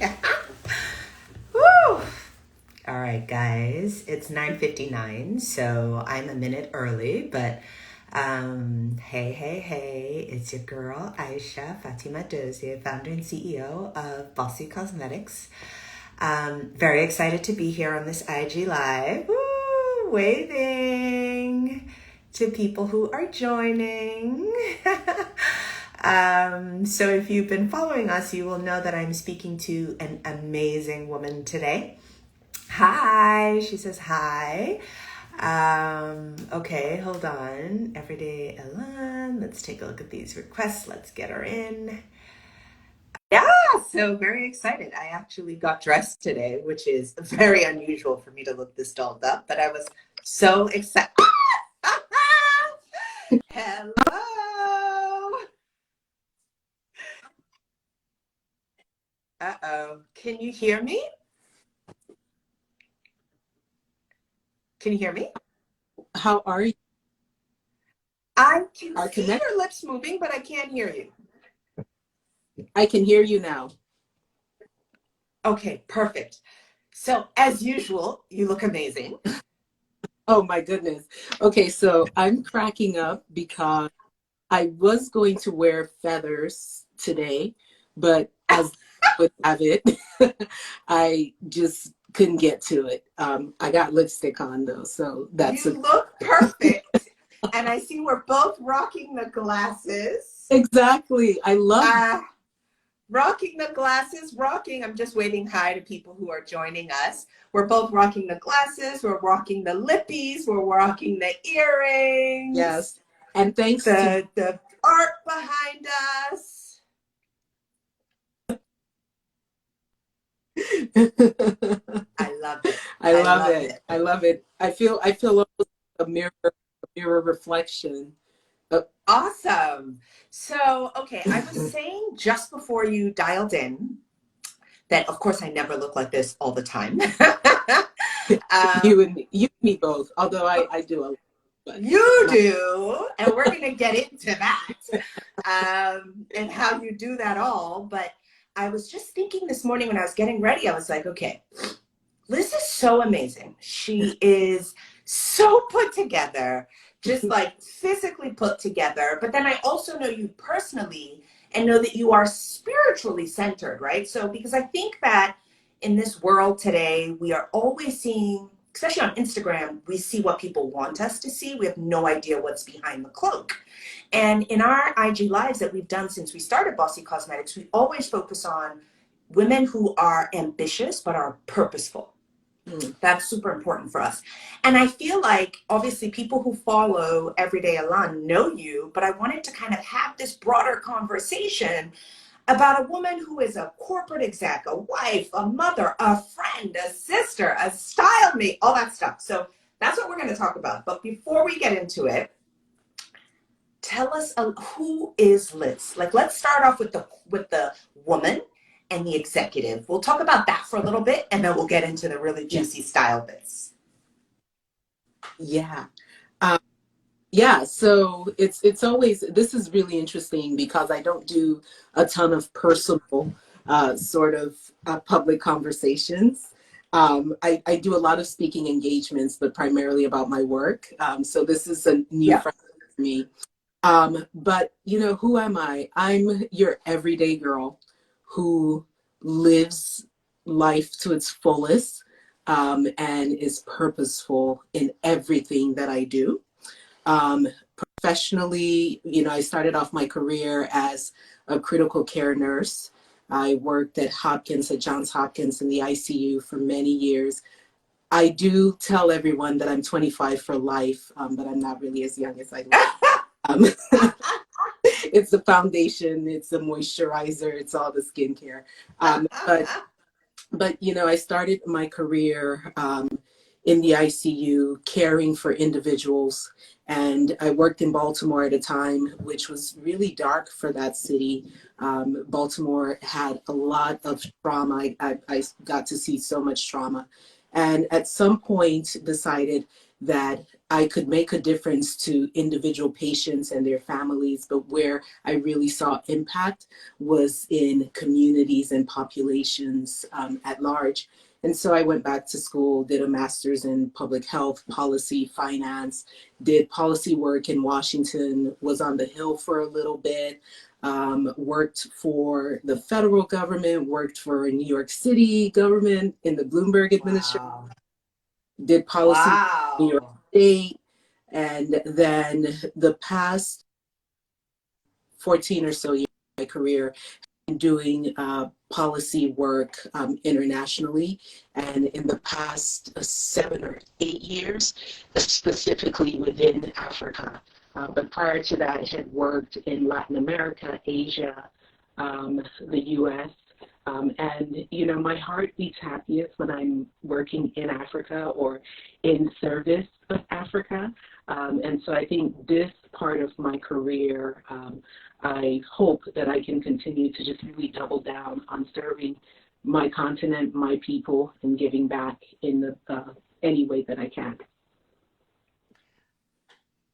Woo! All right, guys, it's 9:59, so I'm a minute early, but hey, it's your girl, Aisha Fatima Dozier, founder and CEO of Bossy Cosmetics. Very excited to be here on this IG Live. Woo! Waving to people who are joining. So if you've been following us, you will know that I'm speaking to an amazing woman today. Hi, she says hi. Okay, hold on. Everyday Ellen. Let's take a look at these requests. Let's get her in. Yeah, so very excited. I actually got dressed today, which is very unusual for me to look this dolled up, but I was so excited. Hello. Uh-oh. Can you hear me? Can you hear me? How are you? I can Our see connect. your lips moving, but I can't hear you. I can hear you now. Okay, perfect. So, as usual, you look amazing. Oh my goodness. Okay, so I'm cracking up because I was going to wear feathers today, but as would have it, I just couldn't get to it. I got lipstick on though, so that's You look perfect. And I see we're both rocking the glasses. exactly. I love Rocking the glasses, rocking. I'm just waving hi to people who are joining us. We're both rocking the glasses. We're rocking the lippies. We're rocking the earrings. yes. And thanks to The art behind us. I love it. I I love love it. it. I love it. I feel almost a mirror reflection. Awesome. So, okay, I was saying just before you dialed in that, of course, I never look like this all the time. You and me both. Although I do a lot, but You not. do, and we're going to get into that and how you do that all. But I was just thinking this morning when I was getting ready, I was like, okay, Liz is so amazing. She is so put together, just like physically put together. But then I also know you personally and know that you are spiritually centered, right? So, because I think that in this world today, we are always seeing, especially on Instagram, we see what people want us to see. We have no idea what's behind the cloak. And in our IG lives that we've done since we started Bossy Cosmetics, we always focus on women who are ambitious but are purposeful. That's super important for us. And I feel like obviously people who follow Everyday Alan know you, but I wanted to kind of have this broader conversation about a woman who is a corporate exec, a wife, a mother, a friend, a sister, a style mate, all that stuff. So that's what we're going to talk about. But before we get into it, tell us who is Liz? Like, let's start off with the woman and the executive. We'll talk about that for a little bit, and then we'll get into the really Yeah. juicy style bits. Yeah. Yeah, so it's always, this is really interesting because I don't do a ton of personal sort of public conversations. I do a lot of speaking engagements, but primarily about my work. So this is a new Yep. for me. But you know, who am I? I'm your everyday girl who lives life to its fullest, and is purposeful in everything that I do. Um, Professionally, you know, I started off my career as a critical care nurse. I worked at Johns Hopkins in the ICU for many years. I do tell everyone that I'm 25 for life, but I'm not really as young as I look. Um, it's the foundation, it's the moisturizer, it's all the skincare. But you know, I started my career in the ICU caring for individuals, and I worked in Baltimore at a time which was really dark for that city. Baltimore had a lot of trauma. I got to see so much trauma, and at some point decided that I could make a difference to individual patients and their families, but where I really saw impact was in communities and populations at large. And so I went back to school, did a master's in public health, policy, finance, did policy work in Washington, was on the Hill for a little bit, worked for the federal government, worked for New York City government in the Bloomberg administration, Wow. did policy in New York Wow. State, and then the past 14 or so years of my career doing policy work internationally, and in the past 7 or 8 years, specifically within Africa. But prior to that, I had worked in Latin America, Asia, the US. And, you know, my heart beats happiest when I'm working in Africa or in service of Africa. And so I think this part of my career, I hope that I can continue to just really double down on serving my continent, my people, and giving back in the any way that I can.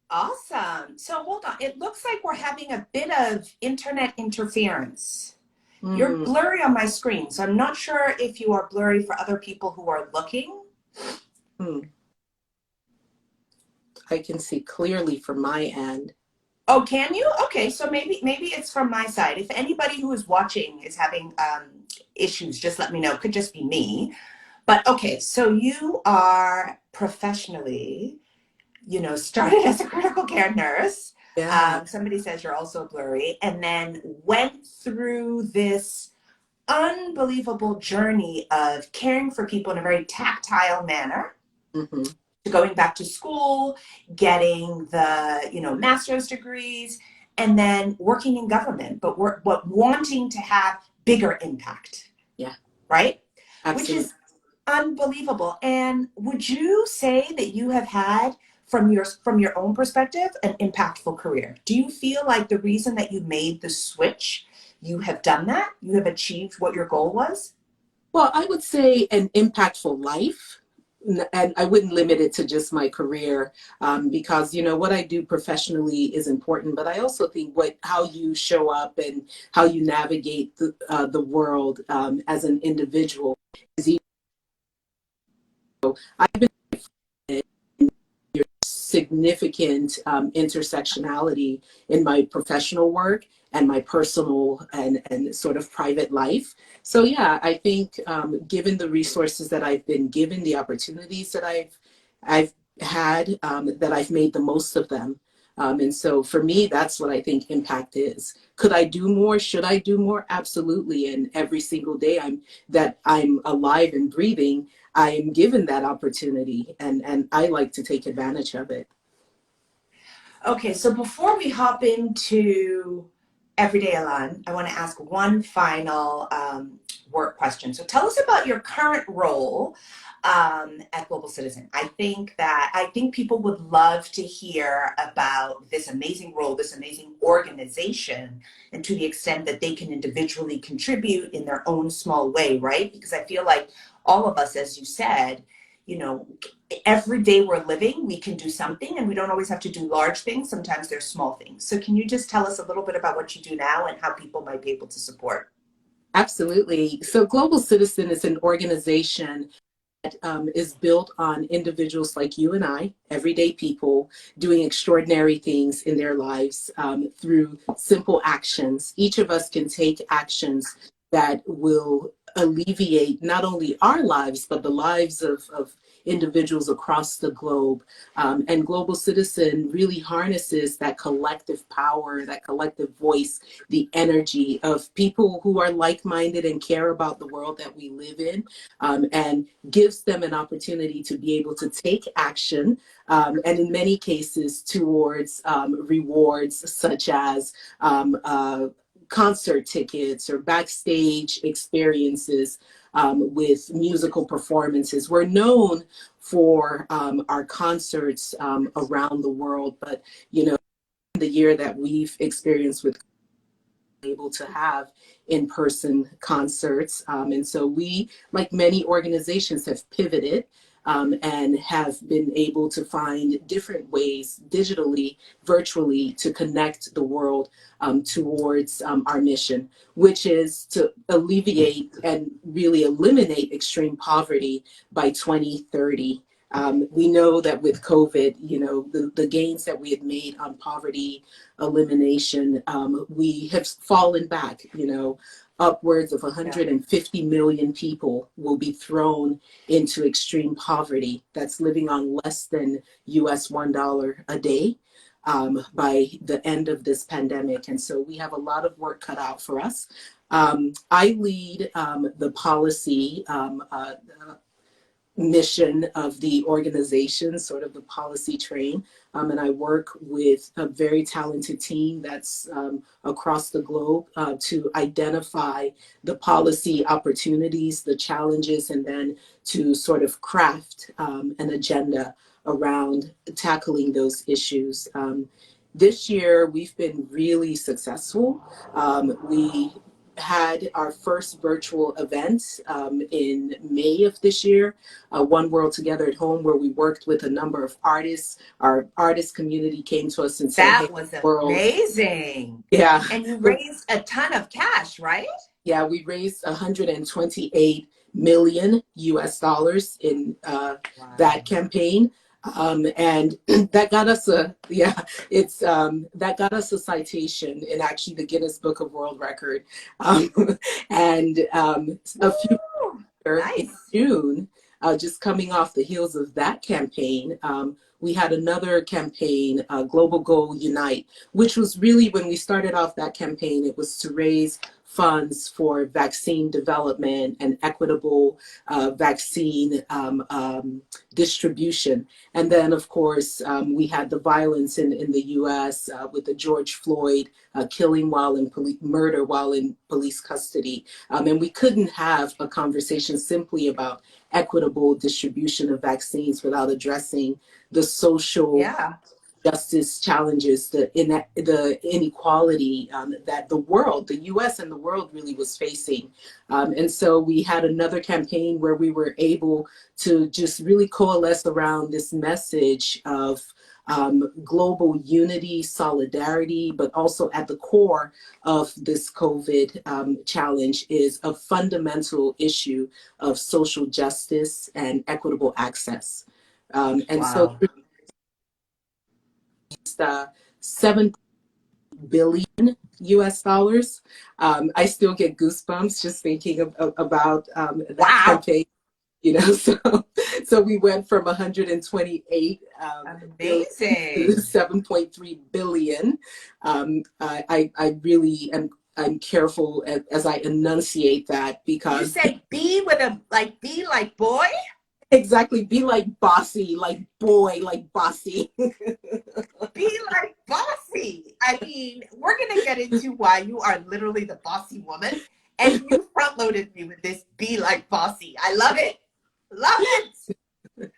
Awesome. So hold on. It looks like we're having a bit of internet interference. You're Mm, blurry on my screen, so I'm not sure if you are blurry for other people who are looking. mm. I can see clearly from my end. Oh, can you? Okay, so maybe it's from my side. If anybody who is watching is having issues, just let me know. It could just be me. But okay, so you are professionally, you know, started as a critical care nurse. Yeah. Somebody says you're also blurry, and then went through this unbelievable journey of caring for people in a very tactile manner, Hmm. to going back to school, getting the, you know, master's degrees, and then working in government, but wanting to have bigger impact, Yeah, right? Which absolutely. is unbelievable. And would you say that you have had, from your own perspective, an impactful career? Do you feel like the reason that you made the switch, you have done that, you have achieved what your goal was? Well, I would say an impactful life. And I wouldn't limit it to just my career, because you know what I do professionally is important. But I also think how you show up and how you navigate the world as an individual is equal. I've been significant intersectionality in my professional work and my personal and sort of private life. So yeah, I think given the resources that I've been given, the opportunities that I've had, that I've made the most of them. And so for me, that's what I think impact is. Could I do more? Should I do more? Absolutely. And every single day I'm alive and breathing, I am given that opportunity, and I like to take advantage of it. Okay, so before we hop into Everyday Alan, I want to ask one final work question. So tell us about your current role at Global Citizen. I think people would love to hear about this amazing role, this amazing organization, and to the extent that they can individually contribute in their own small way, right? Because I feel like all of us, as you said, you know, every day we're living, we can do something, and we don't always have to do large things. Sometimes there's small things. So can you just tell us a little bit about what you do now and how people might be able to support? Absolutely. So Global Citizen is an organization that is built on individuals like you and I, everyday people, doing extraordinary things in their lives through simple actions. Each of us can take actions that will alleviate not only our lives, but the lives of individuals across the globe. And Global Citizen really harnesses that collective power, that collective voice, the energy of people who are like-minded and care about the world that we live in, and gives them an opportunity to be able to take action, and in many cases towards rewards such as concert tickets or backstage experiences with musical performances. We're known for our concerts around the world, but you know, the year that we've experienced with able to have in-person concerts. And so we, like many organizations, have pivoted and have been able to find different ways digitally, virtually, to connect the world towards our mission, which is to alleviate and really eliminate extreme poverty by 2030. We know that with COVID, the gains that we had made on poverty elimination, we have fallen back. Upwards of Yeah. 150 million people will be thrown into extreme poverty. That's living on less than US $1 a day by the end of this pandemic. And so we have a lot of work cut out for us. I lead the policy mission of the organization, sort of the policy train. And I work with a very talented team that's across the globe to identify the policy opportunities, the challenges, and then to sort of craft an agenda around tackling those issues. This year, we've been really successful. We had our first virtual event in May of this year, One World Together at Home, where we worked with a number of artists. Our artist community came to us and said, That hey, was world. amazing. Yeah. And you raised a ton of cash, right? Yeah, we raised 128 million US dollars in that campaign. And that got us that got us a citation in actually the Guinness Book of World Record. And a few in Nice. June, just coming off the heels of that campaign, we had another campaign, Global Goal Unite, which was really, when we started off that campaign, it was to raise funds for vaccine development and equitable vaccine distribution. And then, of course, we had the violence in the US with the George Floyd killing while in murder while in police custody. And we couldn't have a conversation simply about equitable distribution of vaccines without addressing the social justice challenges, the inequality that the US and the world really was facing. And so we had another campaign where we were able to just really coalesce around this message of global unity, solidarity, but also at the core of this COVID challenge is a fundamental issue of social justice and equitable access. And so it's 7 billion US dollars. I still get goosebumps just thinking about that campaign. So we went from 128 billion to 7.3 billion. I really am. I'm careful as I enunciate that, because you said B with a B like boy. Exactly, be like bossy, like boy, like bossy. Be like bossy. I mean, we're gonna get into why you are literally the bossy woman, and you front loaded me with this be like bossy. I love it. Love it.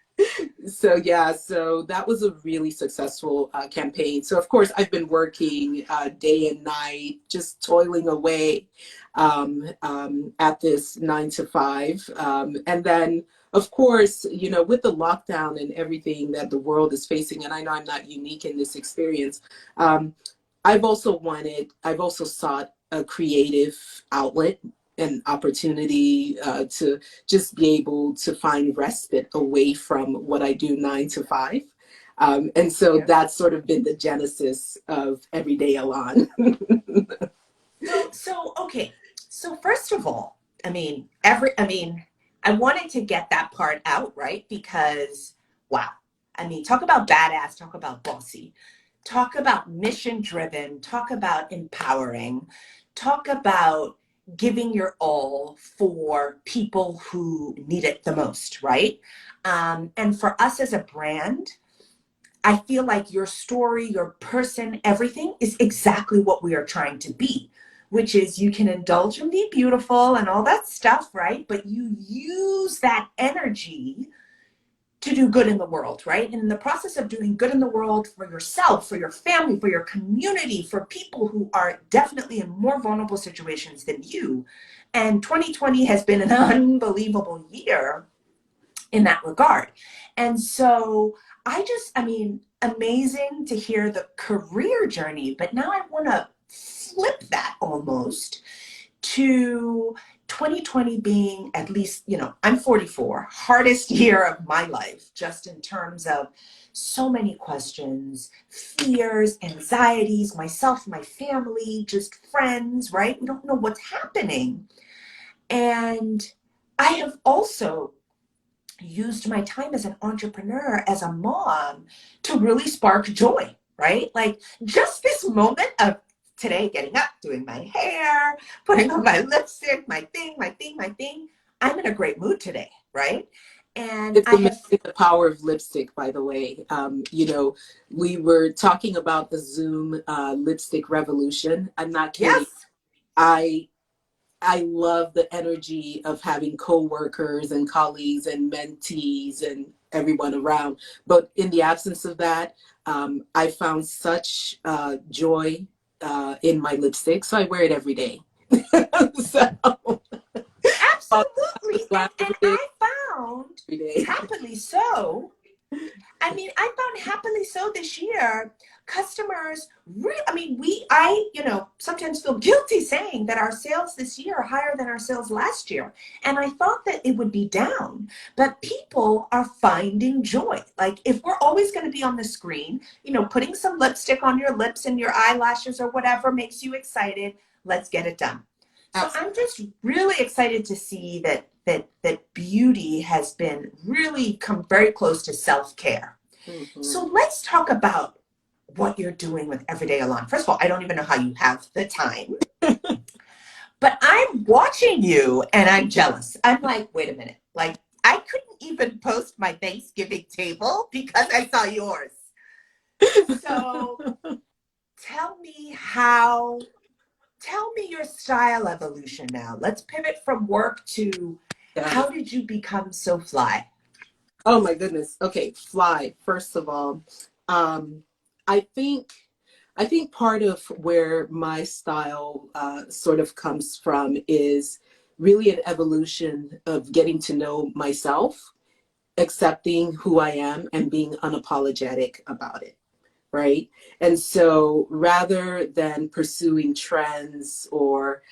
So yeah, so that was a really successful campaign. So of course I've been working day and night, just toiling away at this 9 to 5. And then of course, with the lockdown and everything that the world is facing, and I know I'm not unique in this experience, I've also sought a creative outlet an opportunity to just be able to find respite away from what I do 9 to 5. And so that's sort of been the genesis of Everyday Elan. Okay. So first of all, I wanted to get that part out, right? Because wow. Talk about badass, talk about bossy, talk about mission driven, talk about empowering, talk about giving your all for people who need it the most, right? And for us as a brand, I feel like your story, your person, everything is exactly what we are trying to be, which is you can indulge and be beautiful and all that stuff, right? But you use that energy to do good in the world, right? And in the process of doing good in the world for yourself, for your family, for your community, for people who are definitely in more vulnerable situations than you. And 2020 has been an unbelievable year. in that regard. And so I mean, amazing to hear the career journey, but now I want to flip that almost to 2020 being, at least, you know, I'm 44, hardest year of my life, just in terms of so many questions, fears, anxieties, myself, my family, just friends, right? We don't know what's happening. And I have also used my time as an entrepreneur, as a mom, to really spark joy, right? Like just this moment of today, getting up, doing my hair, putting on my lipstick, my thing, my thing, my thing. I'm in a great mood today, right? And It's I have, amazing the power of lipstick, by the way. You know, we were talking about the Zoom lipstick revolution. I'm not kidding. yes, I I love the energy of having coworkers and colleagues and mentees and everyone around. But in the absence of that, I found such joy in my lipstick, so I wear it every day. So absolutely. glad And every day, I found, every day. happily so, I mean, I found happily so this year, customers really, I mean, you know, sometimes feel guilty saying that our sales this year are higher than our sales last year. And I thought that it would be down, but people are finding joy. Like if we're always going to be on the screen, you know, putting some lipstick on your lips and your eyelashes or whatever makes you excited, let's get it done. So Absolutely. I'm just really excited to see that beauty has been really come very close to self-care. Mhm. So let's talk about what you're doing with Everyday Alon. First of all, I don't even know how you have the time, but I'm watching you and I'm jealous. I'm like, wait a minute. Like, I couldn't even post my Thanksgiving table because I saw yours. So tell me how, tell me your style evolution now. Let's pivot from work to Yeah. how did you become so fly? Oh my goodness. Okay, fly. First of all, um, I think I think part of where my style sort of comes from is really an evolution of getting to know myself, accepting who I am, and being unapologetic about it, right? And so rather than pursuing trends or,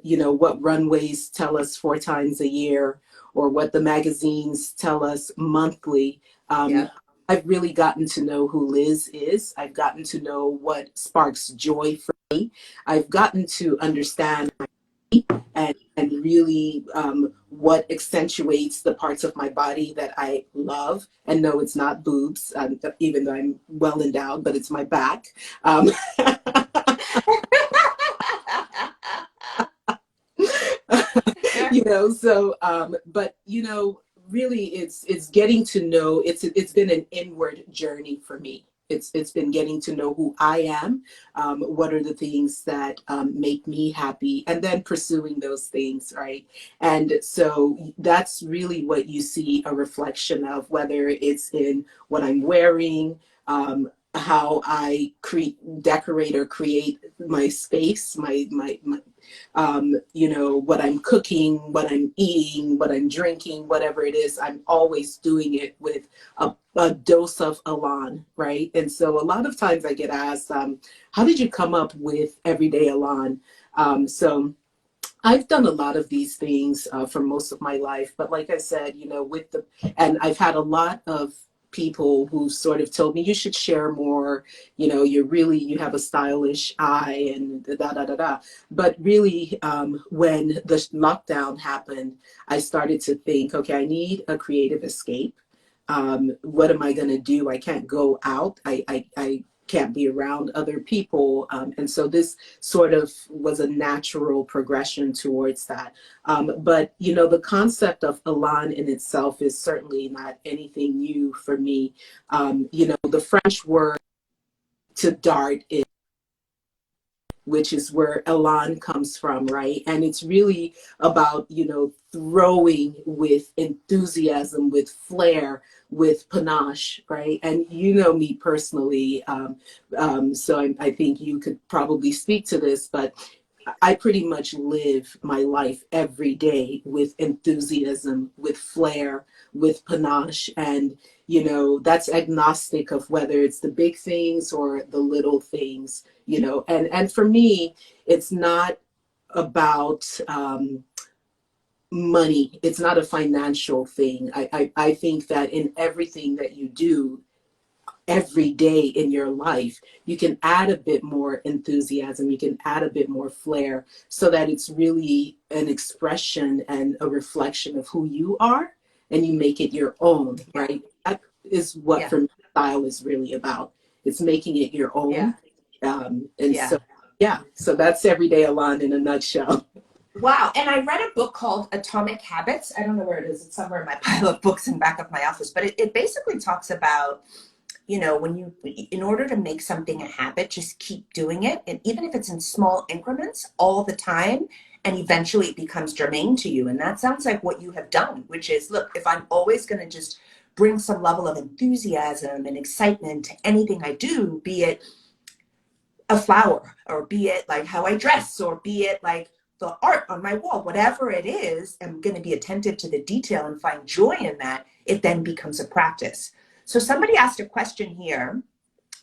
you know, what runways tell us 4 times a year or what the magazines tell us monthly, Yeah. I've really gotten to know who Liz is. I've gotten to know what sparks joy for me. I've gotten to understand and really what accentuates the parts of my body that I love. And no, it's not boobs, even though I'm well endowed, but it's my back. Um, you know, so but you know, really it's getting to know, it's been an inward journey for me. It's been getting to know who I am, what are the things that make me happy, and then pursuing those things, right? And so that's really what you see a reflection of, whether it's in what I'm wearing, how I decorate or create my space, my you know, what I'm cooking, what I'm eating, what I'm drinking, whatever it is, I'm always doing it with a dose of Elan, right? And so a lot of times I get asked, how did you come up with Everyday Elan? So I've done a lot of these things for most of my life, but like I said, you know, and I've had a lot of people who sort of told me you should share more, you know, you have a stylish eye and da da da da. But really, when the lockdown happened, I started to think, okay, I need a creative escape. What am I going to do? I can't go out. I can't be around other people. And so this sort of was a natural progression towards that. But, you know, the concept of Elan in itself is certainly not anything new for me. You know, the French word to dart is, which is where Elan comes from, right? And it's really about, you know, throwing with enthusiasm, with flair, with panache, right? And you know me personally, so I think you could probably speak to this, but I pretty much live my life every day with enthusiasm, with flair, with panache. And, that's agnostic of whether it's the big things or the little things, and for me, it's not about money. It's not a financial thing. I think that in everything that you do, every day in your life, you can add a bit more enthusiasm, you can add a bit more flair so that it's really an expression and a reflection of who you are, and you make it your own, Yeah. right? That is what Yeah. for me style is really about. It's making it your Yeah. own. And Yeah. so, yeah, so that's Everyday Alon in a nutshell. Wow. And I read a book called Atomic Habits. I don't know where it is. It's somewhere in my pile of books in back of my office, but it basically talks about, when you, in order to make something a habit, just keep doing it. And even if it's in small increments all the time, and eventually it becomes germane to you. And that sounds like what you have done, which is, look, if I'm always going to just bring some level of enthusiasm and excitement to anything I do, be it a flower, or be it like how I dress, or be it like the art on my wall, whatever it is, I'm going to be attentive to the detail and find joy in that. It then becomes a practice. So somebody asked a question here,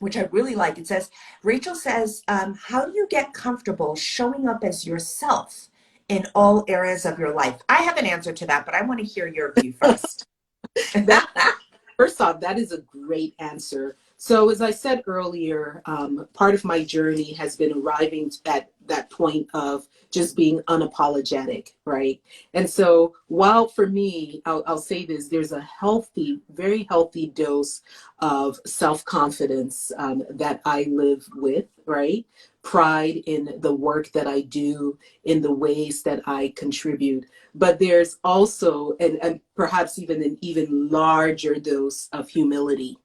which I really like. It says, Rachel says, how do you get comfortable showing up as yourself in all areas of your life? I have an answer to that, but I want to hear your view first. That First off, that is a great answer. So, as I said earlier, part of my journey has been arriving at that point of just being unapologetic, right? And so, while for me, I'll say this, there's a healthy, very healthy dose of self confidence that I live with, right? Pride in the work that I do, in the ways that I contribute. But there's also, and perhaps even an even larger dose of humility,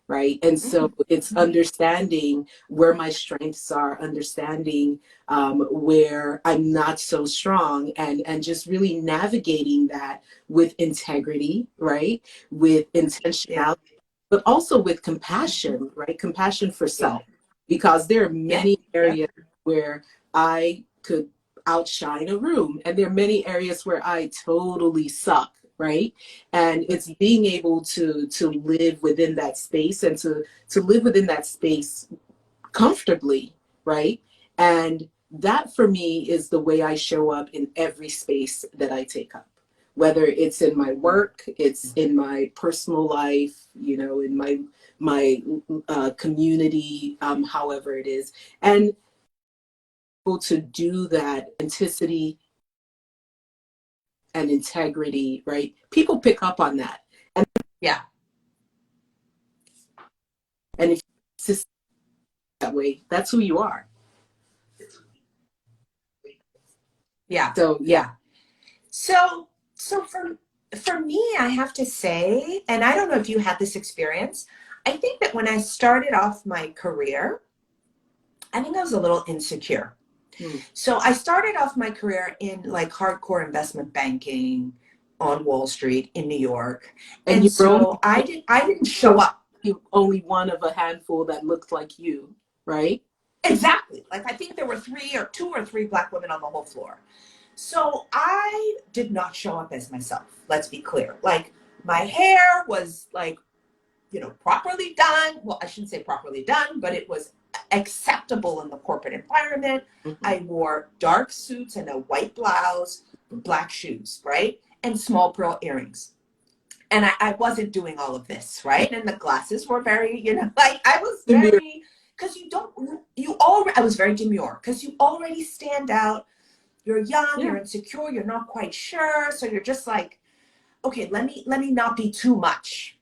right? And so it's understanding where my strengths are, understanding where I'm not so strong, and just really navigating that with integrity, right? With Yeah, intentionality, but also with compassion, right? Compassion for yeah, self, because there are yeah, many yeah, areas where I could outshine a room, and there are many areas where I totally suck, right? And it's being able to live within that space, and to live within that space comfortably, right? And that for me is the way I show up in every space that I take up, whether it's in my work, it's in my personal life, in my community, however it is. And able to do that authenticity and integrity, right? People pick up on that. And yeah, and if it's just that way, that's who you are. yeah, So yeah. yeah. So for me, I have to say, and I don't know if you had this experience, I think that when I started off my career, I think I was a little insecure. Hmm. So I started off my career in like hardcore investment banking on Wall Street in New York. And And you were only so I didn't show up. only one of a handful that looked like you, right? Exactly. Like I think there were two or three black women on the whole floor. So I did not show up as myself. Let's be clear. Like my hair was like, properly done. Well, I shouldn't say properly done, but it was acceptable in the corporate environment. Mm-hmm. I wore dark suits and a white blouse, black shoes, right? And small pearl earrings. And I wasn't doing all of this, right? And the glasses were very, like I was Demure. very, because I was very demure because you already stand out. You're young, Yeah. you're insecure, you're not quite sure. So you're just like, okay, let me not be too much.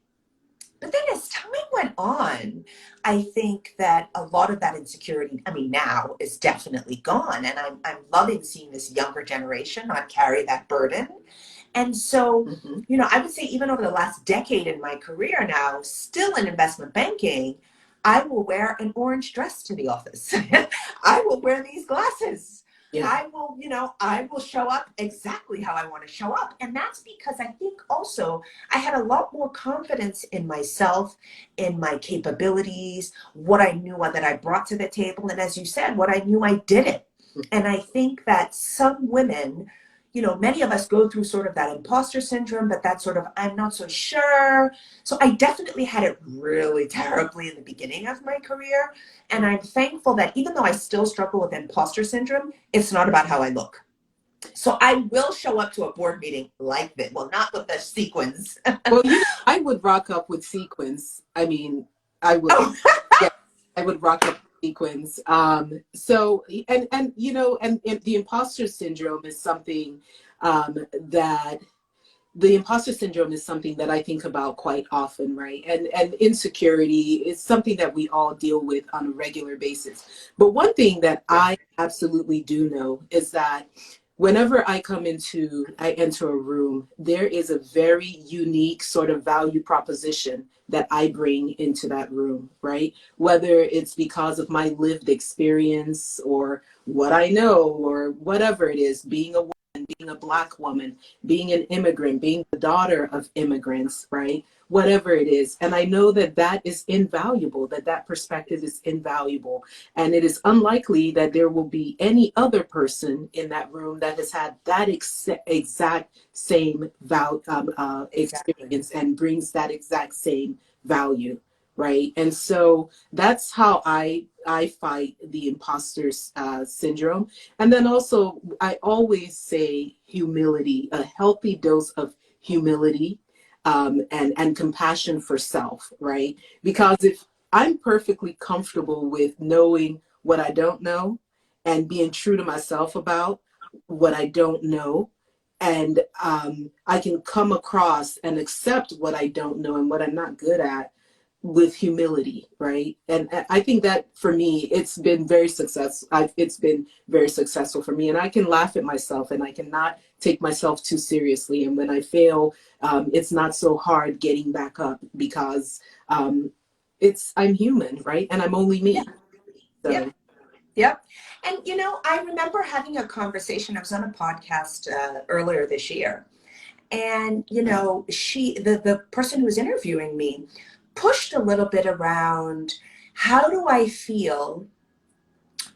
But then as time went on, I think that a lot of that insecurity, I mean, now is definitely gone. And I'm loving seeing this younger generation not carry that burden. And so, Mm-hmm. I would say even over the last decade in my career now, still in investment banking, I will wear an orange dress to the office. I will wear these glasses. Yeah. I will show up exactly how I want to show up. And that's because I think also I had a lot more confidence in myself, in my capabilities, what I knew that I brought to the table. And as you said, what I knew I did it. And I think that some women, many of us go through sort of that imposter syndrome, but that sort of, I'm not so sure. So I definitely had it really terribly in the beginning of my career. And I'm thankful that even though I still struggle with imposter syndrome, it's not about how I look. So I will show up to a board meeting like this. Well, not with the sequins. Well, I would rock up with sequins. I mean, I would, Oh, yeah, I would rock up with sequins. So, and the imposter syndrome is something that the imposter syndrome is something that I think about quite often, right? And insecurity is something that we all deal with on a regular basis. But one thing that I absolutely do know is that whenever I enter a room, there is a very unique sort of value proposition that I bring into that room, right? Whether it's because of my lived experience or what I know or whatever it is, being a woman, being a Black woman, being an immigrant, being the daughter of immigrants, right? Whatever it is. And I know that that is invaluable, that perspective is invaluable. And it is unlikely that there will be any other person in that room that has had that exact same exactly. experience and brings that exact same value, right? And so that's how I fight the imposter syndrome. And then also, I always say humility, a healthy dose of humility, and compassion for self, right? Because if I'm perfectly comfortable with knowing what I don't know and being true to myself about what I don't know, and I can come across and accept what I don't know and what I'm not good at with humility, right? And I think that for me, it's been very successful. It's been very successful for me, and I can laugh at myself, and I cannot take myself too seriously. And when I fail, it's not so hard getting back up because I'm human, right? And I'm only Yeah. me. Yep. So Yep. And I remember having a conversation. I was on a podcast earlier this year, and the person who was interviewing me pushed a little bit around how do I feel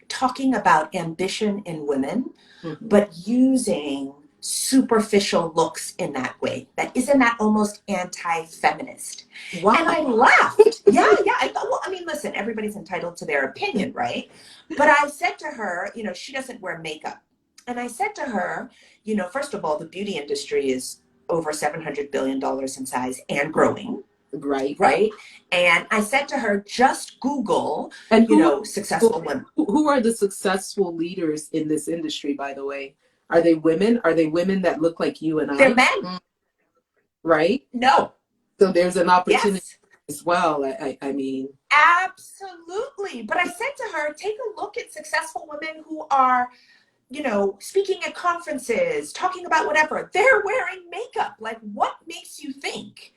talking about ambition in women, mhm. but using superficial looks in that way. Isn't that almost anti-feminist? Why? And I laughed. Yeah, yeah. I thought, well, I mean, listen, everybody's entitled to their opinion, right? But I said to her, she doesn't wear makeup. And I said to her, first of all, the beauty industry is over $700 billion in size and growing, Right. right? And I said to her, just Google, And successful women. who are the successful leaders in this industry, by the way? Are they women? Are they women that look like you and They're I? men. Right? No. So there's an opportunity Yes. as well. I mean, Absolutely. But I said to her, take a look at successful women who are, speaking at conferences, talking about whatever. They're wearing makeup. Like, what makes you think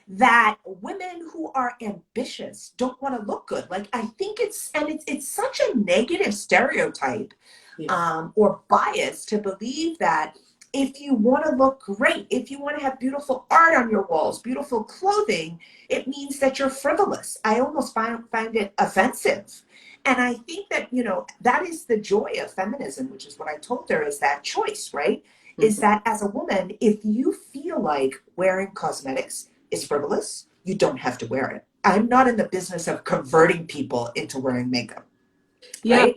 that women who are ambitious don't want to look good? Like, I think it's such a negative stereotype, yeah. or bias to believe that if you want to look great, if you want to have beautiful art on your walls, beautiful clothing, it means that you're frivolous. I almost find it offensive. And I think that, that is the joy of feminism, which is what I told her, is that choice, right? Is Mhm. that as a woman, if you feel like wearing cosmetics is frivolous, you don't have to wear it. I'm not in the business of converting people into wearing makeup, Yeah. right?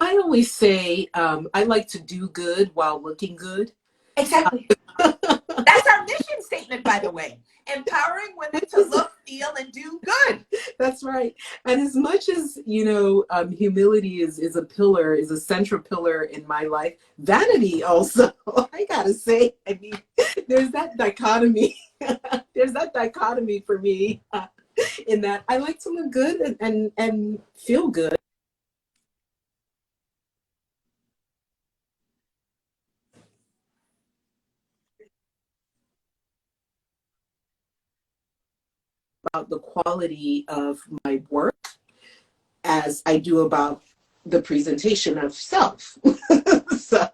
I always say I like to do good while looking good. Exactly. That's our mission statement, by the way. Empowering women Which to is look, feel, and do good. That's right. And as much as, humility is a pillar, is a central pillar in my life, vanity also, I gotta say, I mean, there's that dichotomy. There's that dichotomy for me, in that I like to look good and feel good about the quality of my work as I do about the presentation of self. So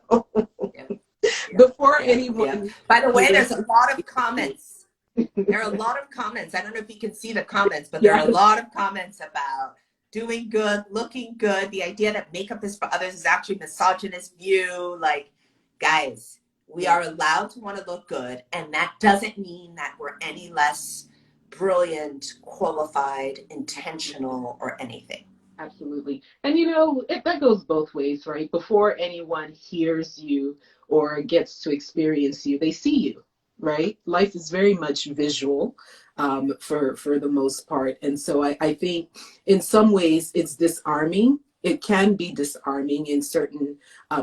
Yeah, yeah, before yeah, yeah. anyone By the way, hears there's a lot of me, comments. There are a lot of comments. I don't know if you can see the comments, but there yeah, are a lot of comments about doing good, looking good. The idea that makeup is for others is actually misogynist view. Like, guys, we are allowed to want to look good, and that doesn't mean that we're any less brilliant, qualified, intentional, or anything. Absolutely. And that goes both ways, right? Before anyone hears you or gets to experience you, they see you, right? Life is very much visual, for the most part. And so I think in some ways it's disarming. It can be disarming in certain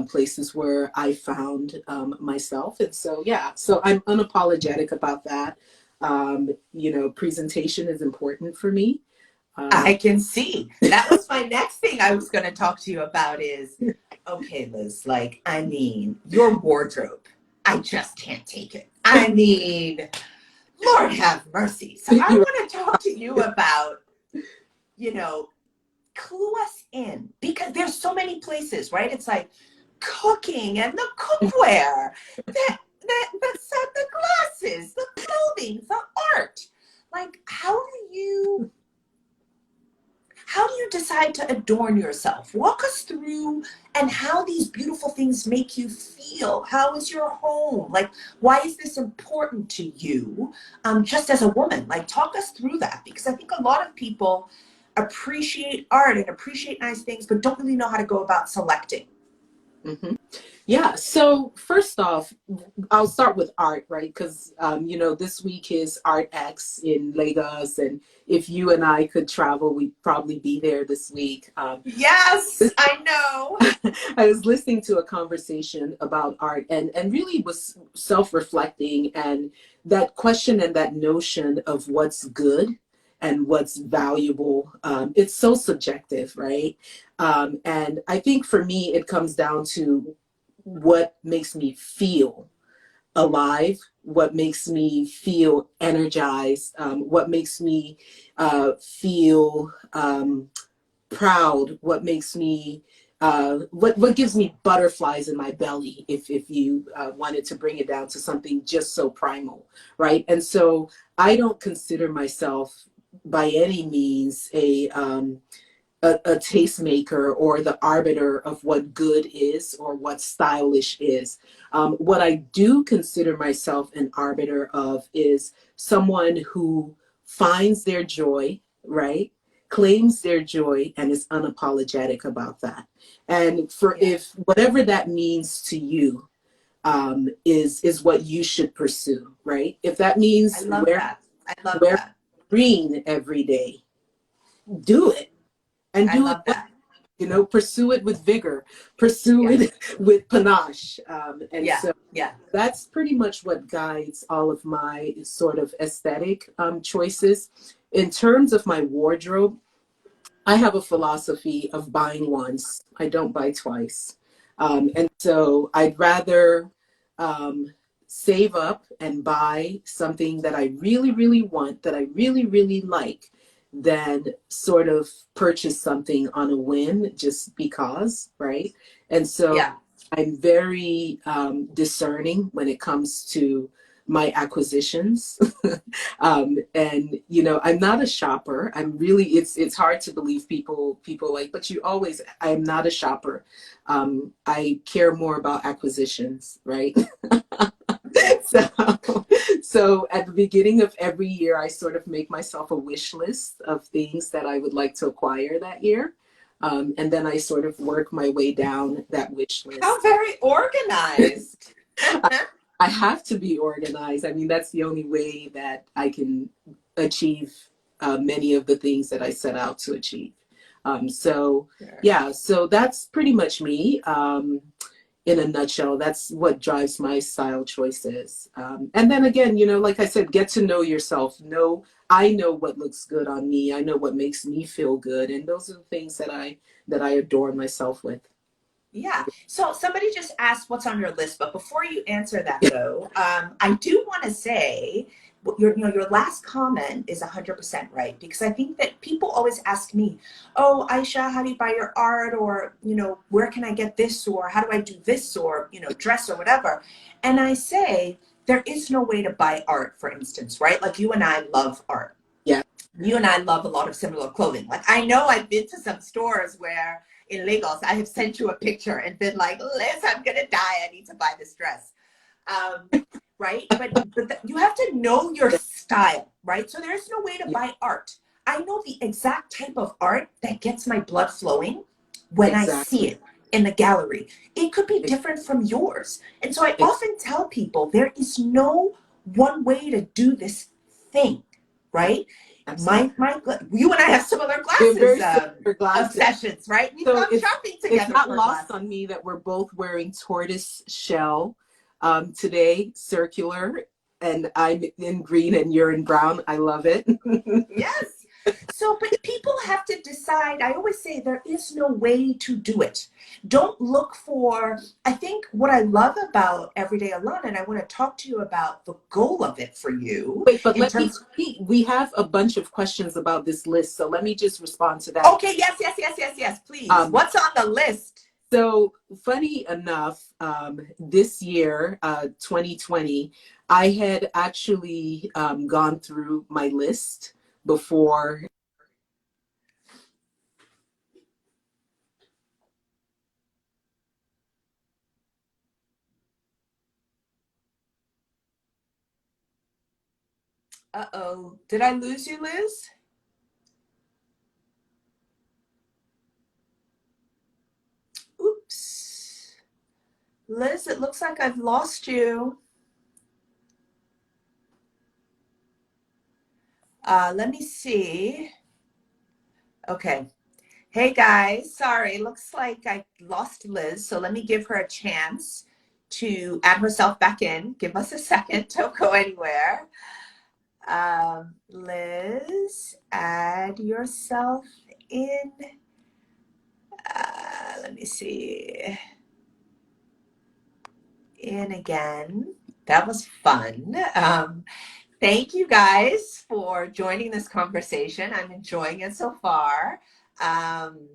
places where I found myself. And so, yeah, so I'm unapologetic about that. Presentation is important for me. I can see. That was my next thing I was going to talk to you about is, okay, Liz, like, I mean, your wardrobe, I just can't take it. I mean, Lord have mercy. So I want to talk to you about, you know, clue us in because there's so many places, right? It's like cooking and the cookware, the glasses, the clothing, the art. Like, how do you decide to adorn yourself? Walk us through and how these beautiful things make you feel. How is your home? Like, why is this important to you, just as a woman? Like, talk us through that because I think a lot of people appreciate art and appreciate nice things, but don't really know how to go about selecting. Mm-hmm. Yeah. So first off, I'll start with art, right? Because this week is Art X in Lagos, and if you and I could travel, we'd probably be there this week. Yes, I know. I was listening to a conversation about art, and really was self-reflecting, and that question and that notion of what's good and what's valuable. It's so subjective, right? And I think for me, it comes down to what makes me feel alive, what makes me feel energized, what makes me feel proud, what makes me what gives me butterflies in my belly, if you wanted to bring it down to something just so primal, right? And so I don't consider myself by any means a tastemaker or the arbiter of what good is or what stylish is. What I do consider myself an arbiter of is someone who finds their joy, right? Claims their joy and is unapologetic about that. And for if whatever that means to you, is what you should pursue, right? If that I means love that. I love wear that. green every day, do it and I do it love well. that. Pursue it with vigor, pursue Yeah. it with panache. And Yeah. so Yeah. that's pretty much what guides all of my sort of aesthetic choices. In terms of my wardrobe, I have a philosophy of buying once, I don't buy twice. And so I'd rather um, save up and buy something that I really, really want, that I really, really like, than sort of purchase something on a whim just because, right? And so Yeah. I'm very discerning when it comes to my acquisitions. And I'm not a shopper. I'm really, it's hard to believe people like, but you always, I'm not a shopper. I care more about acquisitions, right? so so at the beginning of every year, I sort of make myself a wish list of things that I would like to acquire that year. And then I sort of work my way down that wish How list. very organized. I have to be organized. I mean, that's the only way that I can achieve many of the things that I set out to achieve. So, Sure. yeah, so that's pretty much me. In a nutshell, that's what drives my style choices. And then again, like I said, get to know yourself. I know what looks good on me. I know what makes me feel good, and those are the things that I adorn myself with. Yeah. So somebody just asked what's on your list, but before you answer that, though, I do want to say your last comment is 100% right because I think that people always ask me, "Oh, Aisha, how do you buy your art?" Or "Where can I get this?" Or "How do I do this?" Or dress or whatever. And I say there is no way to buy art, for instance, right? Like you and I love art. Yeah. you and I love a lot of similar clothing. Like I know I've been to some stores where in Lagos, I have sent you a picture and been like, Liz, I'm going to die. I need to buy this dress. Um, right? But you have to know your style, right? So there's no way to Yeah, buy art. I know the exact type of art that gets my blood flowing when I see exactly. it in the gallery. It could be different from yours. And so I Ex- often tell people there is no one way to do this thing, right? Absolutely. You and I have similar We have glasses very similar glasses. obsessions, right? We've So gone shopping it's together not for lost glasses. on me that we're both wearing tortoise shell today, circular, and I'm in green and you're in brown. I love it. Yes. So, but people have to decide. I always say there is no way to do it. Don't look for, I think what I love about Everyday Alana, and I want to talk to you about the goal of it for you Wait, but in terms. we have a bunch of questions about this list, so let me just respond to that. Okay, yes, please. Um, What's on the list? so funny enough, this year, 2020, I had actually gone through my list before. Uh-oh. Did I lose you, Liz? Oops. Liz, it looks like I've lost you. Let me see. Okay. Hey guys, sorry, looks like I lost Liz, so let me give her a chance to add herself back in. Give us a second, don't go anywhere. Liz, add yourself in. Let me see. In again. That was fun. Thank you guys for joining this conversation. I'm enjoying it so far. Um,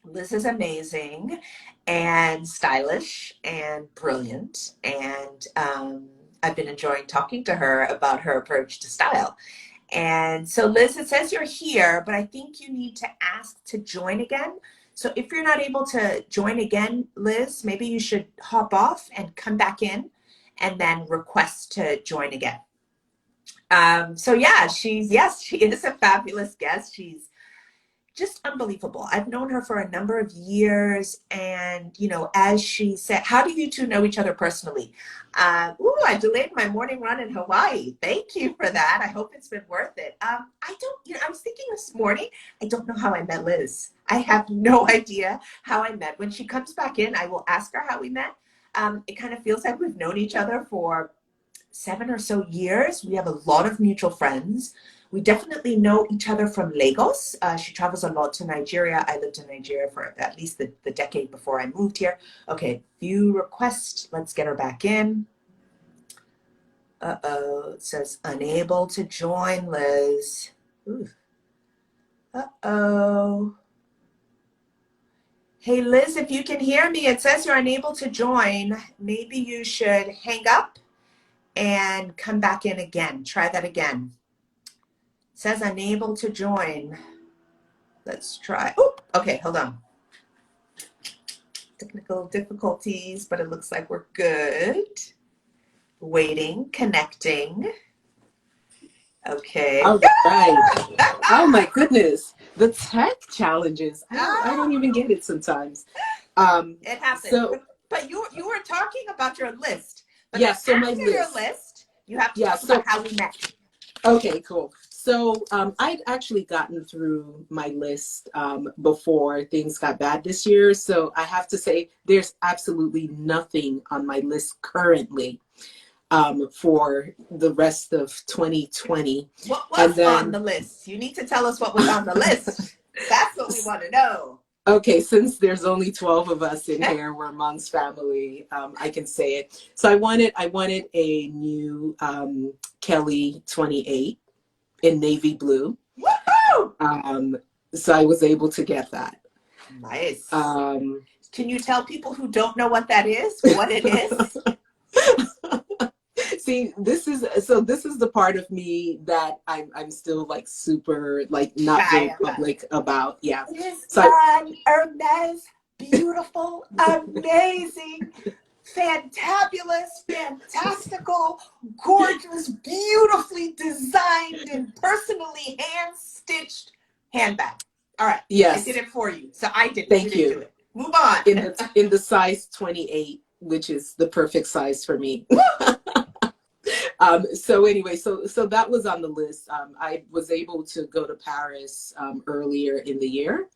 Liz is amazing and stylish and brilliant. And I've been enjoying talking to her about her approach to style. And so, Liz, it says you're here, but I think you need to ask to join again. So, if you're not able to join again, Liz, maybe you should hop off and come back in and then request to join again. So yeah, yes, she is a fabulous guest. She's just unbelievable. I've known her for a number of years. And, you know, as she said, how do you two know each other personally? I delayed my morning run in Hawaii. Thank you for that. I hope it's been worth it. I don't, you know, I was thinking this morning, I don't know how I met Liz. I have no idea how I met. When she comes back in, I will ask her how we met. It kind of feels like we've known each other for 7 or so years. We have a lot of mutual friends. We definitely know each other from Lagos. She travels a lot to Nigeria. I lived in Nigeria for at least the decade before I moved here. Okay, view request. Let's get her back in. Uh-oh, it says unable to join, Liz. Ooh. Uh-oh. Hey, Liz, if you can hear me, it says you're unable to join. Maybe you should hang up and come back in again. Try that again. It says unable to join. Let's try. Oh, okay, hold on. Technical difficulties, but it looks like we're good. Waiting, connecting. Okay. All right. Oh my goodness, the tech challenges. I don't even get it sometimes. It happens. So But you were talking about your list. But yeah, then so my after your list. list, you have to Yeah, talk about how we met. okay, cool. So I'd actually gotten through my list before things got bad this year. So I have to say there's absolutely nothing on my list currently for the rest of 2020. What And was on then, the list? You need to tell us what was on the list. That's what we want to know. okay, since there's only 12 of us in here, we're Mom's family, I can say it. So I wanted a new Kelly 28 in navy blue. Woohoo! So I was able to get that. Nice. Um, Can you tell people who don't know what that is, what it is? see, this is the part of me that I'm still like super like not Shy very about it. public about. Yeah. It is So Hermes, beautiful, amazing, fantabulous, fantastical, gorgeous, beautifully designed and personally hand-stitched handbag. All right, I did yes, it for you. So I did it. You thank didn't do you. it. Move on. In the size 28, which is the perfect size for me. So anyway, so that was on the list. I was able to go to Paris earlier in the year,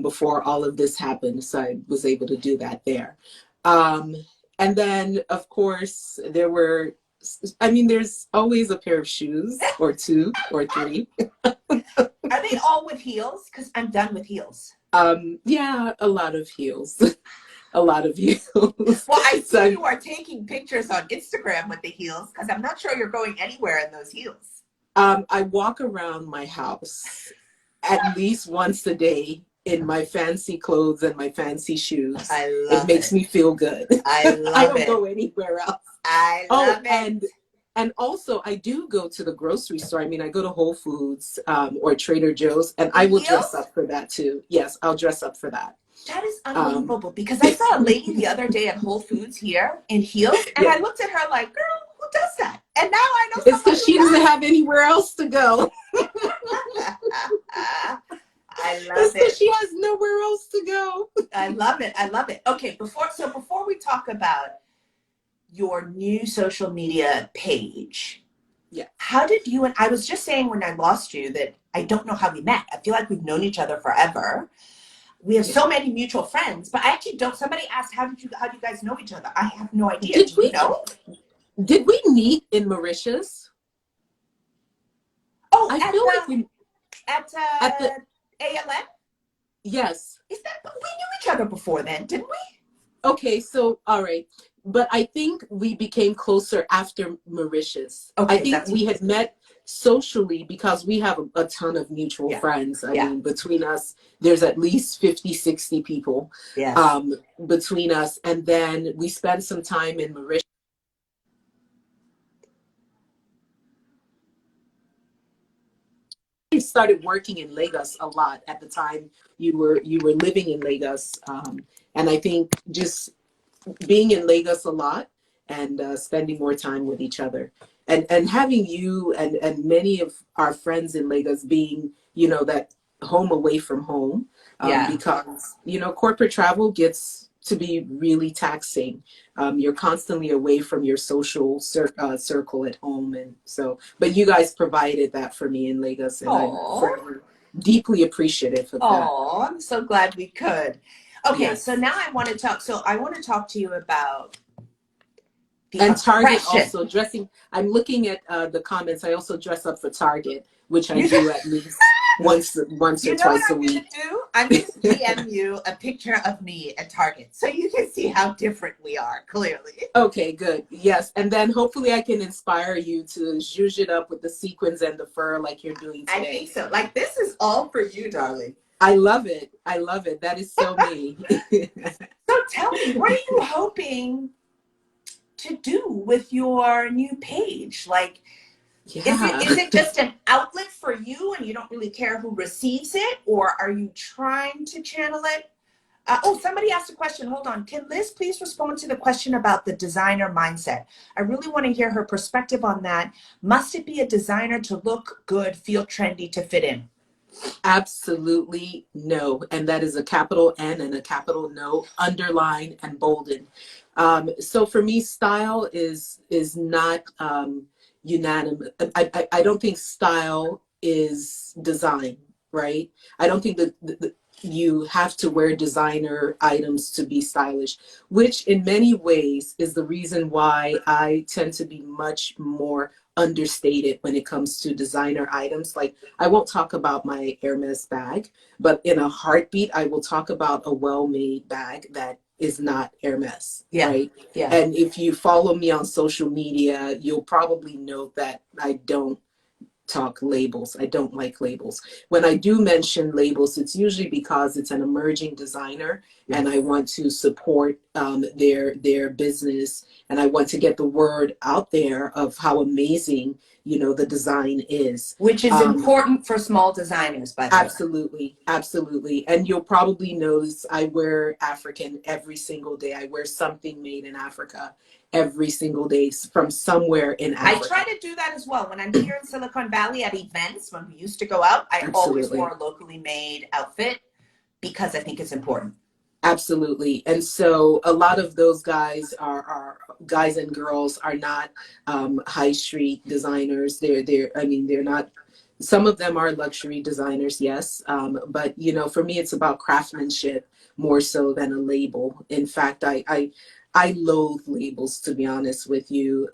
before all of this happened. So I was able to do that there. Um, and then, of course, there's always a pair of shoes or two or three. Are they all with heels? Because I'm done with heels. Yeah, a lot of heels. A lot of heels. Well, I see So you are taking pictures on Instagram with the heels because I'm not sure you're going anywhere in those heels. I walk around my house at least once a day in my fancy clothes and my fancy shoes. I It love makes it. me feel good. I I love don't it. go anywhere else. I Oh, love it. and also I do go to the grocery store. I mean, I go to Whole Foods or Trader Joe's, and I In will dress heels? up for that too. Yes, I'll dress up for that. That is Um, unbelievable because I saw a lady the other day at Whole Foods here in heels, and yeah, I looked at her like, girl, who does that? And now I know it's somebody because who she doesn't have anywhere else to go. does. I love It's because it. she has nowhere else to go. I love it. I love it. Okay, before we talk about your new social media page, Yeah. how did you and I was just saying when I lost you that I don't know how we met. I feel like we've known each other forever. We have Yeah. so many mutual friends, but I actually don't. Somebody asked, how do you guys know each other? I have no idea. Did Do you we know? did we meet in Mauritius? Oh, I feel like we at at the ALM. yes. Is that? But we knew each other before then, didn't we? Okay, so all right. But I think we became closer after Mauritius. I Okay, think that's we had met socially because we have a ton of mutual yeah, friends. I yeah, mean, between us, there's at least 50, 60 people yes. between us. And then we spent some time in Mauritius. I started working in Lagos a lot at the time you were living in Lagos. And I think just being in Lagos a lot and spending more time with each other, and having you and many of our friends in Lagos being, that home away from home, Yeah. because corporate travel gets to be really taxing. You're constantly away from your social circle at home, and so but you guys provided that for me in Lagos, and I'm Oh, forever deeply appreciative of that. oh, I'm so glad we could. Okay, so Yes. now I want to talk. So I want to talk to you about the And Target oppression. also dressing. I'm looking at the comments. I also dress up for Target, which I You do at least once or You know what twice a I'm going to week. do? I'm going to DM you a picture of me at Target so you can see how different we are, clearly. Okay, good. Yes, and then hopefully I can inspire you to zhuzh it up with the sequins and the fur like you're doing I today. think so. Like, this is all for you, darling. I love it. I love it. That is so me. So tell me, what are you hoping to do with your new page? Like, Yeah. is it just an outlet for you and you don't really care who receives it? Or are you trying to channel it? Somebody asked a question. Hold on. Can Liz please respond to the question about the designer mindset? I really want to hear her perspective on that. Must it be a designer to look good, feel trendy, to fit in? Absolutely no. And that is a capital N and a capital no, underline and bolden. So for me, style is not unanimous. I don't think style is design, right? I don't think that you have to wear designer items to be stylish, which in many ways is the reason why I tend to be much more understated when it comes to designer items. Like, I won't talk about my Hermes bag, but in a heartbeat, I will talk about a well-made bag that is not Hermes, Yeah, right? yeah. And if you follow me on social media, you'll probably note that I don't talk labels. I don't like labels. When I do mention labels, it's usually because it's an emerging designer and I want to support their business, and I want to get the word out there of how amazing, you know, the design is. Which is important for small designers, by the way. Absolutely, absolutely. And you'll probably notice I wear African every single day. I wear something made in Africa every single day from somewhere in Africa. I try to do that as well. When I'm here in Silicon Valley at events, when we used to go out, I always wore a locally made outfit because I think it's important. Absolutely. And so a lot of those guys are guys and girls are not high street designers. I mean, they're not, some of them are luxury designers, yes. But you know, for me, it's about craftsmanship more so than a label. In fact, I loathe labels, to be honest with you.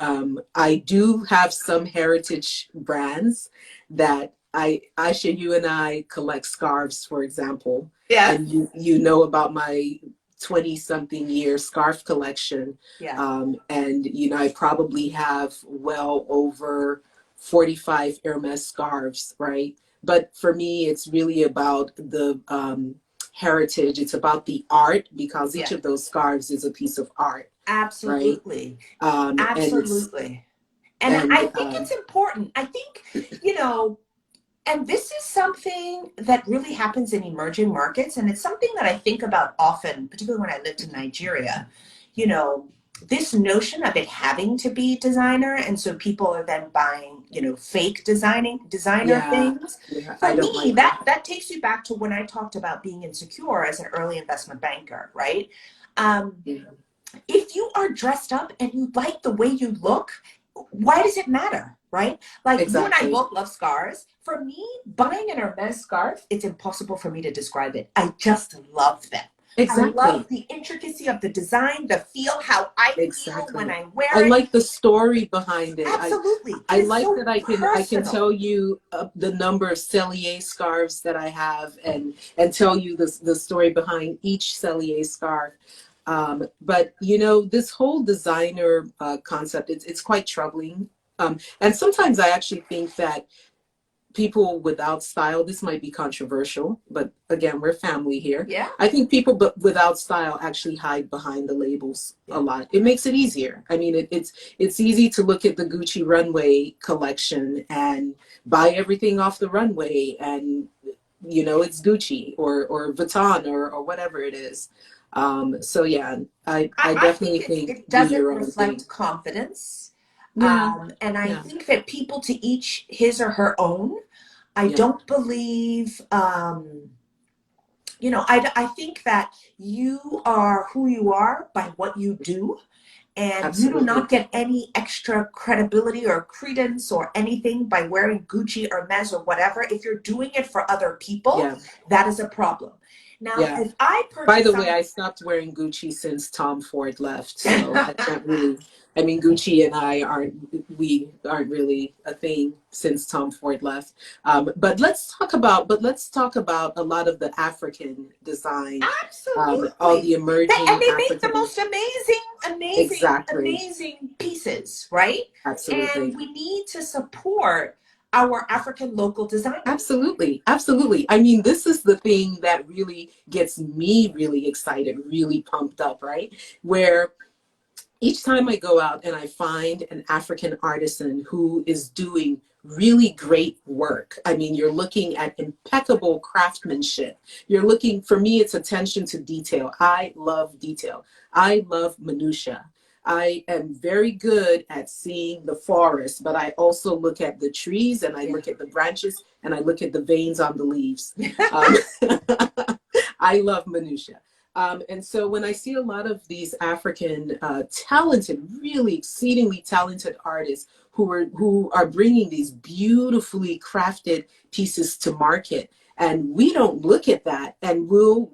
I do have some heritage brands that Aisha, you and I collect scarves, for example. Yeah. And you know about my 20-something year scarf collection. Yeah. And, you know, I probably have well over 45 Hermes scarves, right? But for me, it's really about the heritage. It's about the art, because each of those scarves is a piece of art. Absolutely. Right? Absolutely. And I think it's important. I think, you know, and this is something that really happens in emerging markets. And it's something that I think about often, particularly when I lived in Nigeria. You know, this notion of it having to be designer. And so people are then buying, you know, fake designer things. Yeah, For me, that takes you back to when I talked about being insecure as an early investment banker, right? If you are dressed up and you like the way you look, why does it matter, right? Like you and I both love scarves. For me, buying an Hermes scarf, it's impossible for me to describe it. I just love them. Exactly. I love the intricacy of the design, the feel, how I feel when I wear it. I like the story behind it. Absolutely. I like that I can tell you the number of Cellier scarves that I have, and tell you the story behind each Cellier scarf. But you know, this whole designer concept, it's quite troubling. And sometimes I actually think that people without style, this might be controversial, but again, we're family here. Yeah. I think people without style actually hide behind the labels a lot. It makes it easier. I mean, it's easy to look at the Gucci runway collection and buy everything off the runway, and you know, it's Gucci or Vuitton or whatever it is. So yeah, I definitely think it doesn't reflect confidence. Yeah. And I think that people, to each his or her own. I don't believe, you know, I think that you are who you are by what you do. And Absolutely. You do not get any extra credibility or credence or anything by wearing Gucci or Hermes or whatever. If you're doing it for other people, that is a problem. Now, if I purchase, by the way, I stopped wearing Gucci since Tom Ford left, so I can't really. I mean, Gucci and I aren't really a thing since Tom Ford left. But let's talk about a lot of the African design. Absolutely. All the emerging and they African, make the most amazing pieces, right? Absolutely. And we need to support our African local designers. Absolutely. Absolutely. I mean, this is the thing that really gets me really excited, really pumped up, right? Where each time I go out and I find an African artisan who is doing really great work. I mean, you're looking at impeccable craftsmanship. You're looking, for me, it's attention to detail. I love detail. I love minutia. I am very good at seeing the forest, but I also look at the trees, and I look at the branches, and I look at the veins on the leaves. I love minutia. And so when I see a lot of these African talented, really exceedingly talented artists who are bringing these beautifully crafted pieces to market, and we don't look at that, and we'll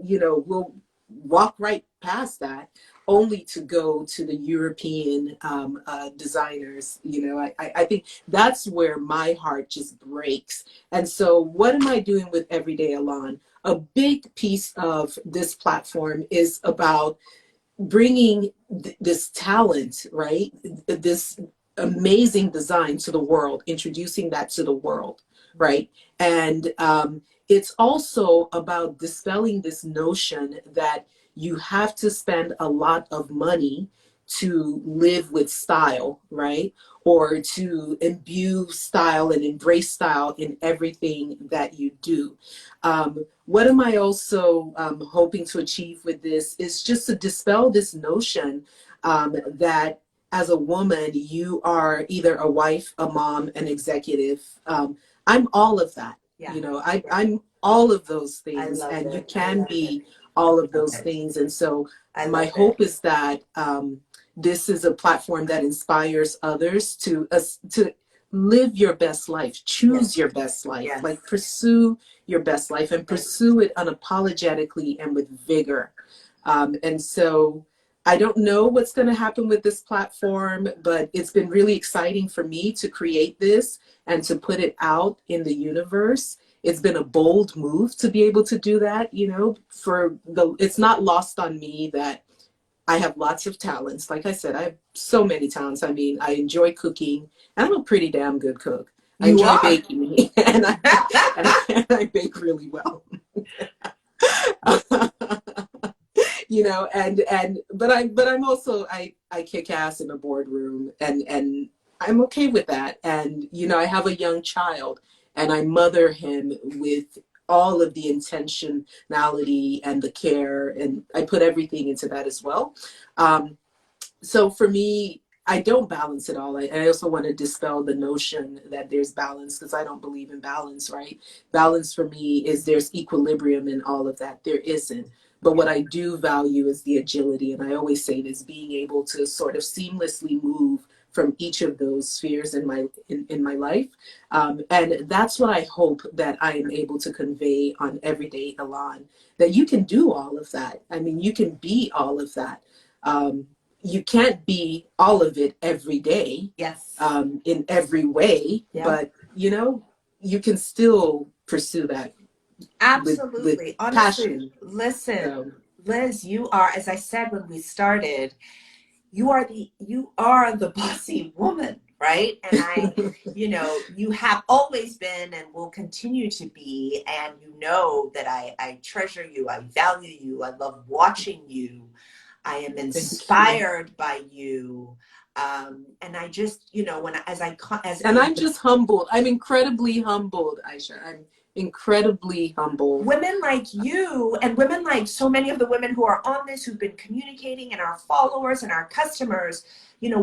walk right past that, only to go to the European designers. You know, I think that's where my heart just breaks. And so what am I doing with Everyday Alon? A big piece of this platform is about bringing this talent, right? This amazing design to the world, introducing that to the world, right? And it's also about dispelling this notion that you have to spend a lot of money to live with style, right? Or to imbue style and embrace style in everything that you do. What am I also hoping to achieve with this is just to dispel this notion that as a woman, you are either a wife, a mom, an executive. I'm all of that. Yeah. You know, I'm all of those I things, love and you it. I can love it. be all of those Okay. things. And so, I my love it. hope is that this is a platform that inspires others to live your best life, choose Yes. your best life, Yes. like pursue your best life and Yes. pursue it unapologetically and with vigor. And so, I don't know what's going to happen with this platform, but it's been really exciting for me to create this and to put it out in the universe. It's been a bold move to be able to do that, you know, it's not lost on me that I have lots of talents. Like I said, I have so many talents. I mean, I enjoy cooking, and I'm a pretty damn good cook. I You enjoy are. baking, and I bake really well. You know, but I'm also I kick ass in a boardroom, and I'm okay with that. And you know, I have a young child, and I mother him with all of the intentionality and the care, and I put everything into that as well. So for me, I don't balance it all. I also want to dispel the notion that there's balance, because I don't believe in balance, right? Balance for me is there's equilibrium in all of that. There isn't. But what I do value is the agility. And I always say this, being able to sort of seamlessly move from each of those spheres in my life. And that's what I hope that I am able to convey on Everyday Elan, that you can do all of that. I mean, you can be all of that. Um, you can't be all of it every day, Yes. in every way, Yeah. but you know, you can still pursue that with Absolutely. Honestly, passion. listen, So, Liz, you are, as I said when we started, you are the bossy woman, right? And you have always been and will continue to be, and you know that I treasure you, I value you, I love watching you, I am thank you. inspired by you. And I just, when as I as And I'm just humbled. I'm incredibly humbled, Aisha. I'm incredibly humbled. women like you and women like so many of the women who are on this, who've been communicating, and our followers and our customers,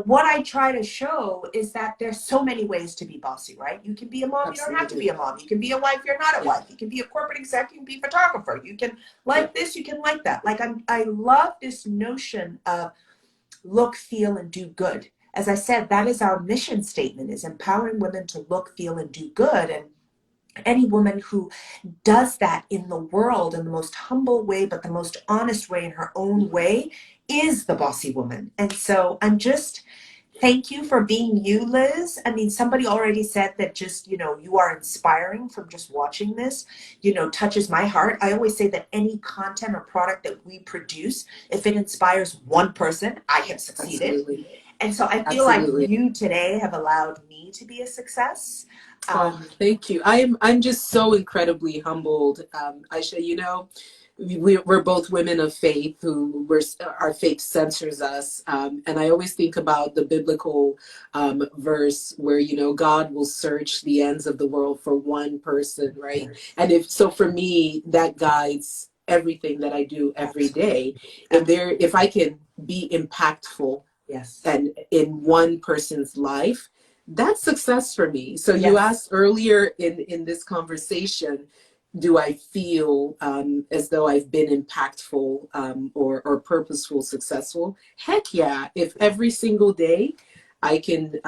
what I try to show is that there's so many ways to be bossy, right? You can be a mom, you don't have to be Absolutely. a mom. You can be a wife, you're not a Yeah. wife. You can be a corporate exec, you can be a photographer. You can Yeah. like this, you can like that. Like I love this notion of look, feel, and do good. As I said, that is our mission statement, is empowering women to look, feel, and do good. And any woman who does that in the world in the most humble way, but the most honest way, in her own way, is the bossy woman. And so thank you for being you, Liz. I mean, somebody already said that just, you are inspiring from just watching this, touches my heart. I always say that any content or product that we produce, if it inspires one person, I have succeeded. Absolutely. And so I feel like Absolutely. you today have allowed me to be a success. Oh, thank you. I'm just so incredibly humbled, Aisha. You know, we're both women of faith our faith censors us, and I always think about the biblical verse where God will search the ends of the world for one person, right? And if so, for me, that guides everything that I do every Absolutely. day. If I can be impactful Yes. and in one person's life, that's success for me. So you Yes. asked earlier in this conversation, do I feel as though I've been impactful, or purposeful, successful? Heck yeah. If every single day I can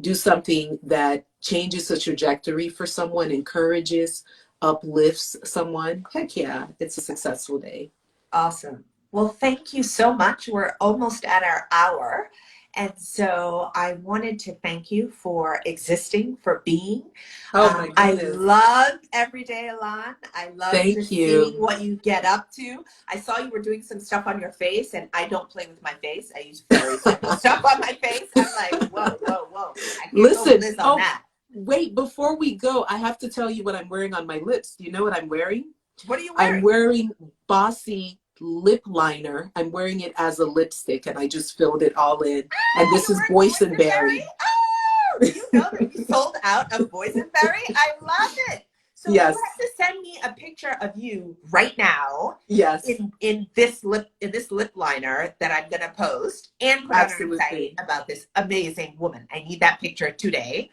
do something that changes the trajectory for someone, encourages, uplifts someone, heck yeah, it's a successful day. Awesome. Well, thank you so much. We're almost at our hour. And so I wanted to thank you for existing, for being. Oh my I goodness. love Everyday Alon. I love Thank just you. seeing what you get up to. I saw you were doing some stuff on your face, and I don't play with my face. I use very simple stuff on my face. I'm like, whoa, whoa, whoa. I can't go with Listen, Liz on that. wait, before we go, I have to tell you what I'm wearing on my lips. Do you know what I'm wearing? What are you I'm wearing? wearing Bossy lip liner. I'm wearing it as a lipstick, and I just filled it all in. And this You're is wearing boysenberry. Oh, do you know that you sold out of boysenberry? I love it. So you Yes. have to send me a picture of you right now Yes. in this lip liner that I'm gonna post and put on our site Absolutely. about this amazing woman. I need that picture today.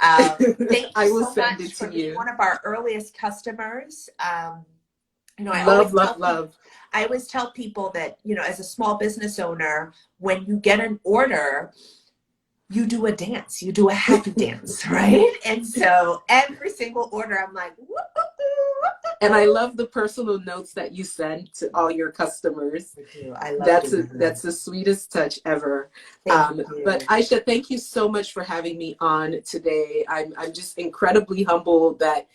Thank I you will so send much it to for being you. one of our earliest customers. I always Love, tell love, people, love. that, as a small business owner, when you get an order, you do a dance, you do a happy dance, right? And so every single order, I'm like, whoop, whoop, whoop, whoop. And I love the personal notes that you send to all your customers. I do. I love That's doing that's the sweetest touch ever. Thank you. But Aisha, thank you so much for having me on today. I'm just incredibly humbled that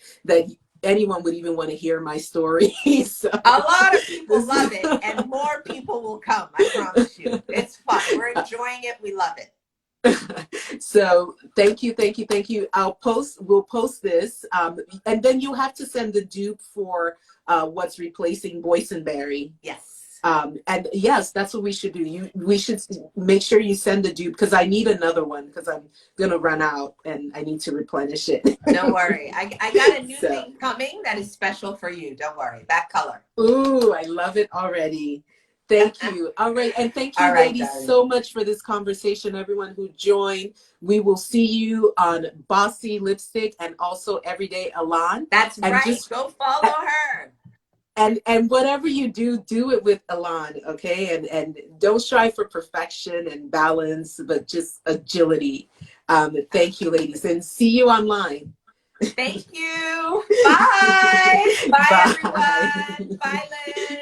anyone would even want to hear my story. So, A lot of people love it, and more people will come. I promise you. It's fun. We're enjoying it. We love it. So thank you, thank you, thank you. We'll post this, and then you have to send the dupe for what's replacing boysenberry. Yes. And yes, that's what we should do. We should make sure you send the dupe, because I need another one, because I'm gonna run out and I need to replenish it. Don't worry. I got a new thing coming that is special for you. Don't worry. That color. Ooh, I love it already. Thank you. All right. And thank you, All right, ladies, darling. so much for this conversation. Everyone who joined, we will see you on Bossy Lipstick and also Everyday Alon. That's and right. Go follow her. And whatever you do, do it with Alon, okay? And don't strive for perfection and balance, but just agility. Thank you, ladies, and see you online. Thank you. Bye. Bye, Bye. everyone. Bye, Liz.